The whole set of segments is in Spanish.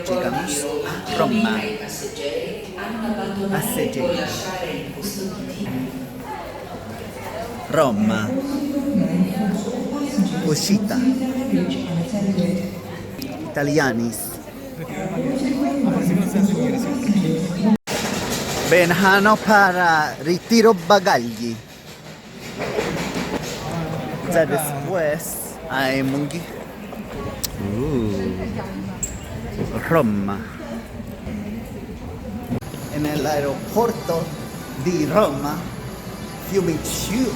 Llegamos a Roma. Passeggeri. Roma. Uscita. Italianis. Benjano para retiro bagagli. Ya después hay Mungi. Roma. En el aeropuerto di Roma, Fiumicini.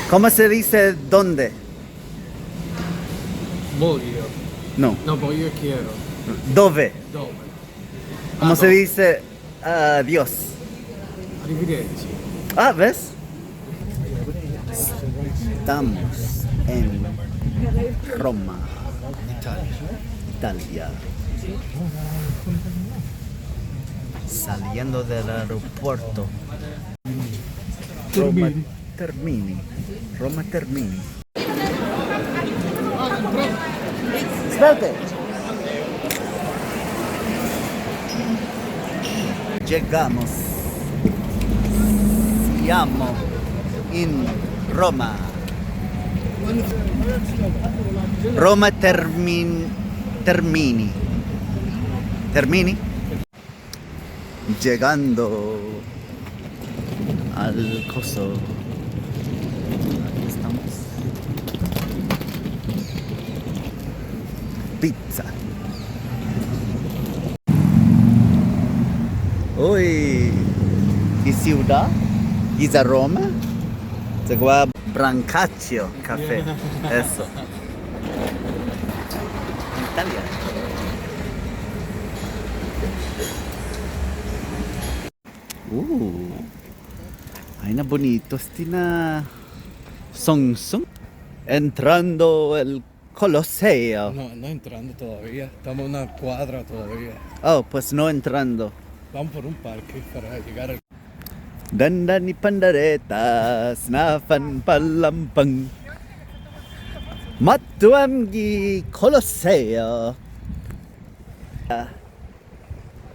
¿Cómo se dice dónde? Voglio. No. No, voglio quiero. ¿Dove? Dove? ¿Cómo se dice adiós? Arrivederci. Ah, ¿ves? Estamos en Roma, Italia. Saliendo del aeropuerto. Roma Termini. Roma Termini. Espérate. Llegamos. Siamo in Roma. Roma Termini. Llegando al coso. Aquí estamos. Pizza. Uy, ¿qué ciudad? ¿Qué Roma? Se llama Brancaccio Café. Eso. Italia. Ay, na bonito. Stina Song. Entrando el Colosseo. No, no entrando todavía. Estamos en una cuadra todavía. Oh, pues no entrando. Vamos por un parque para llegar al... Dandan ni pandaretas, nafan palampang. Matuamgi Colosseo.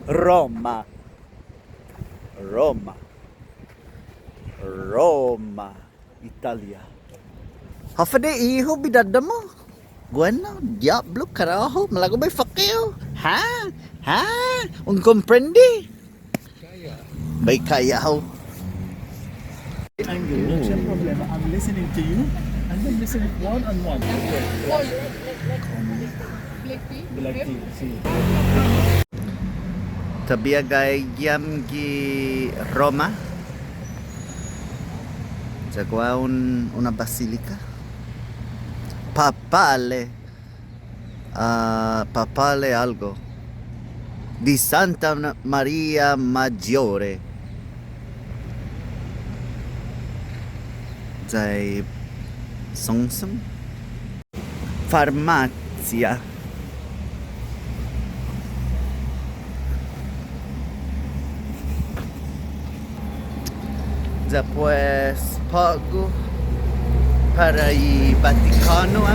Roma, Italia. Hafade iho bidada mo. Bueno, diablo carajo, me la come fakeo. Ha? Un comprendi? Bay kaya ho. I'm good. No problema. I'm listening to you and then listen one-on-one. Black tea. See. Tabiagayam gi Roma. Jagwa una basilica. Papale algo. Di Santa Maria Maggiore. Zai Songsum. Farmacia. Después pago para el Vaticano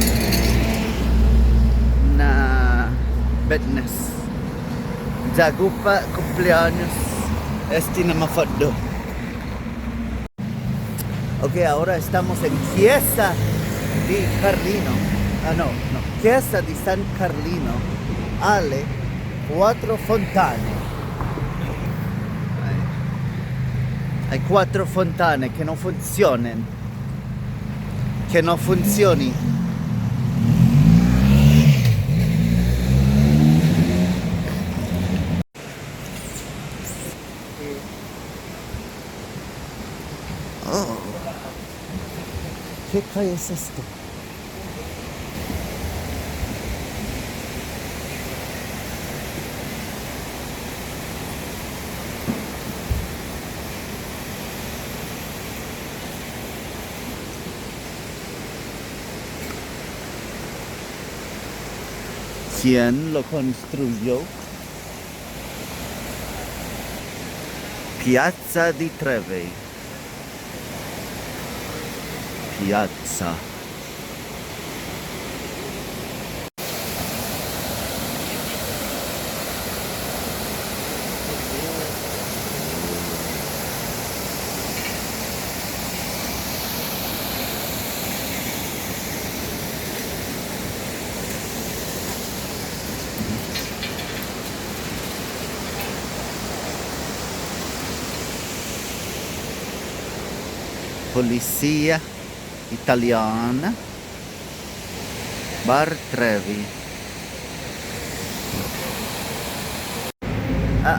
na business. Jagupa cumpleaños este mafado. Ok, ahora estamos en Chiesa di Carlino. Chiesa di San Carlino. Alle 4 fontane. Hay 4 fontane che non funzionano. Che non funzioni. Oh. ¿Qué calle es esto? ¿Quién lo construyó? Piazza di Trevi. piazza. Polizia italiana, Bar Trevi.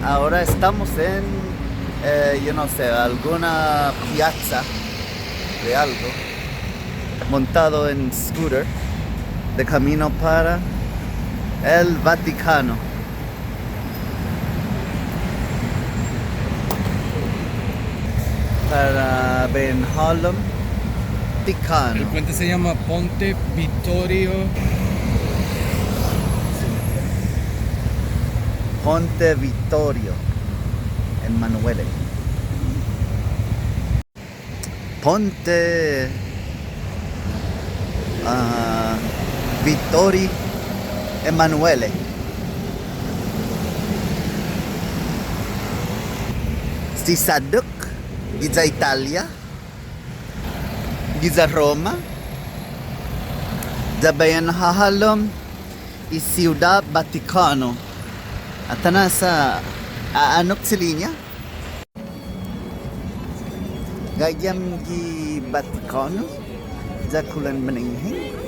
Ahora estamos en, yo no sé, alguna piazza de algo, montado en scooter, de camino para el Vaticano. Para Benhalem, El Vaticano. puente se llama Ponte Vittorio. Ponte Vittorio Emanuele. Ponte Vittori Emanuele. Si Saduk, Giza Italia, Giza Roma, Zabayan Hahalom, y Ciudad Vaticano. At nasa aanok si linya. Gayam gi Vaticano, Zakulan Maninghin.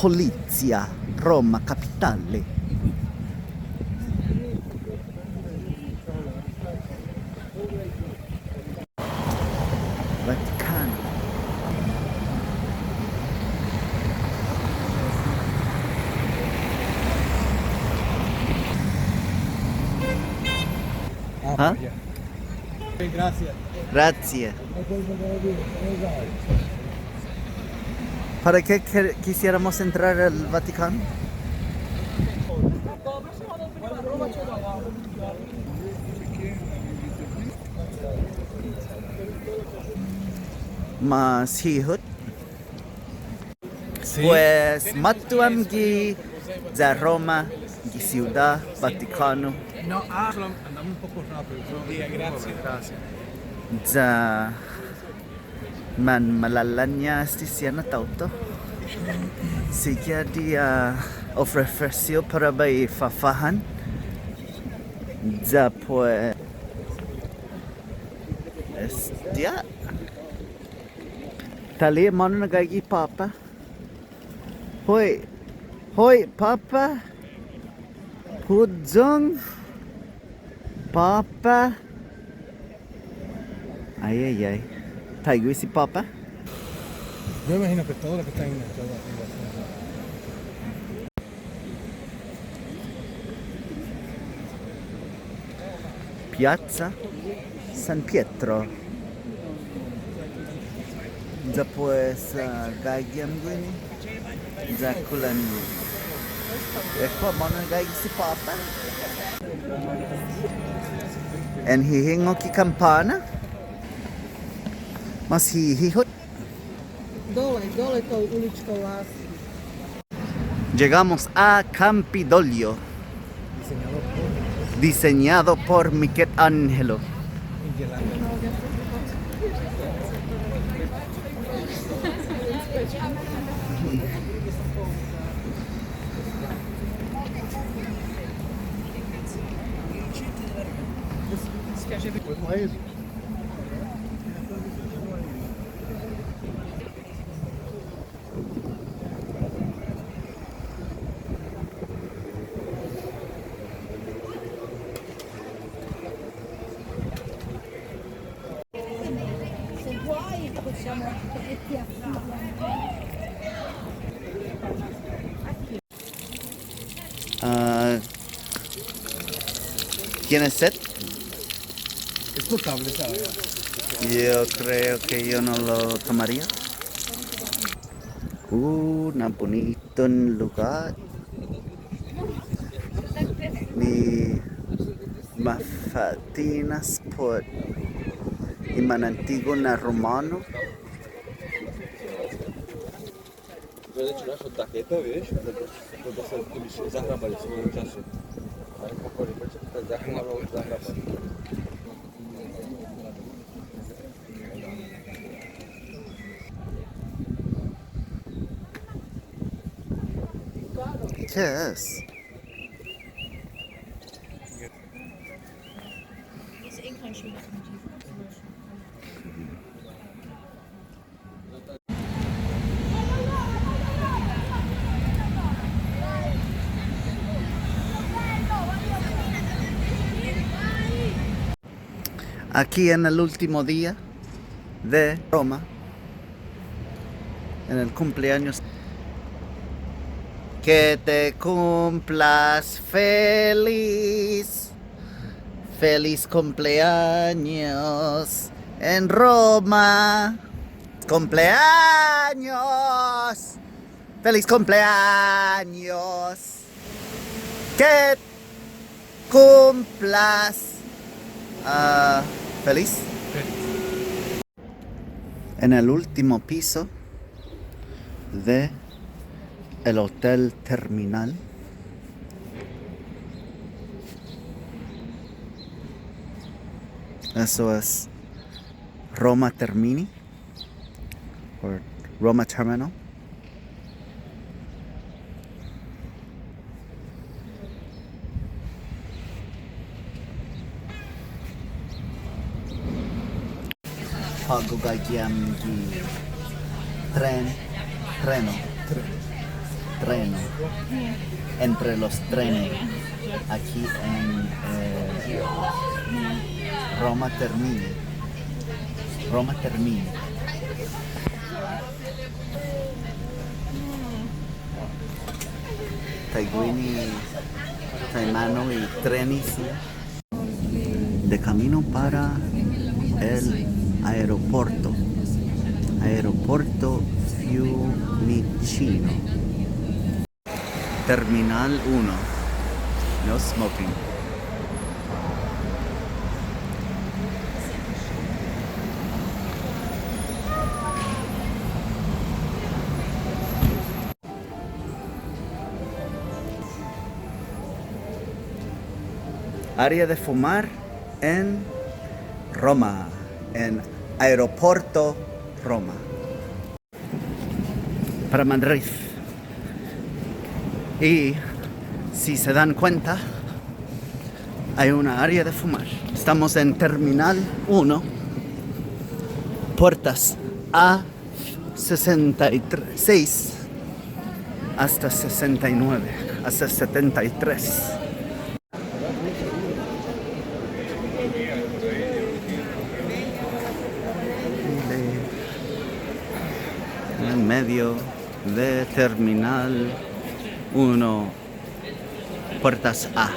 Polizia, Roma capitale. Vaticano. Ah, ¿Ah? ya. Gracias. Grazie. ¿Para qué quisiéramos entrar al Vaticano? Mas hihut. Sí. Pues matuam gi za Roma, gi Ciudad Vaticano, No, andamos un poco rápido. Gracias. za man malalanya stisiana tauto. Sige di ofreció para bay fafahan. Za pues estia. Tali mano nagagi papa. Hoy papa. Pujong papa. Ay. Taigo si papa. Yo imagino que todo lo que está en el Piazza San Pietro. Ya pues gayam gini. Ya kulan. Eko mana gay si papa. En hihingo ki campana. Mas hihihut. Dole tou uličkou vás. Llegamos a Campidoglio, diseñado por Michelangelo. Se vuoi possiamo che ti affidiamo. ¿Tienes sed? Es potable, ¿sabes? Yo creo que yo no lo tomaría. Un bonito lugar. Ni mafatinas por iman antigo na romano. Czy nasze takiego, wiesz? To sobie kiedyś zahrabali w swoim czasie. Ale powoli, tak zahrabali. Yes. Aquí en el último día de Roma, en el cumpleaños. Que te cumplas feliz, feliz cumpleaños en Roma. Cumpleaños, feliz cumpleaños. Que cumplas feliz. En el último piso de el Hotel Terminal. Eso es Roma Termini o Roma Terminal. Pagugayam gi treno. Entre los trenes aquí en Roma Termini. Taiguini, Taimano y Trenisi. De camino para el aeropuerto Fiumicino. Terminal 1. No smoking. Área de fumar en Roma, en Aeropuerto Roma. Para Madrid. Y si se dan cuenta, hay una área de fumar. Estamos en Terminal 1, puertas A66 hasta 69, hasta 73. En medio de Terminal 1, puertas A.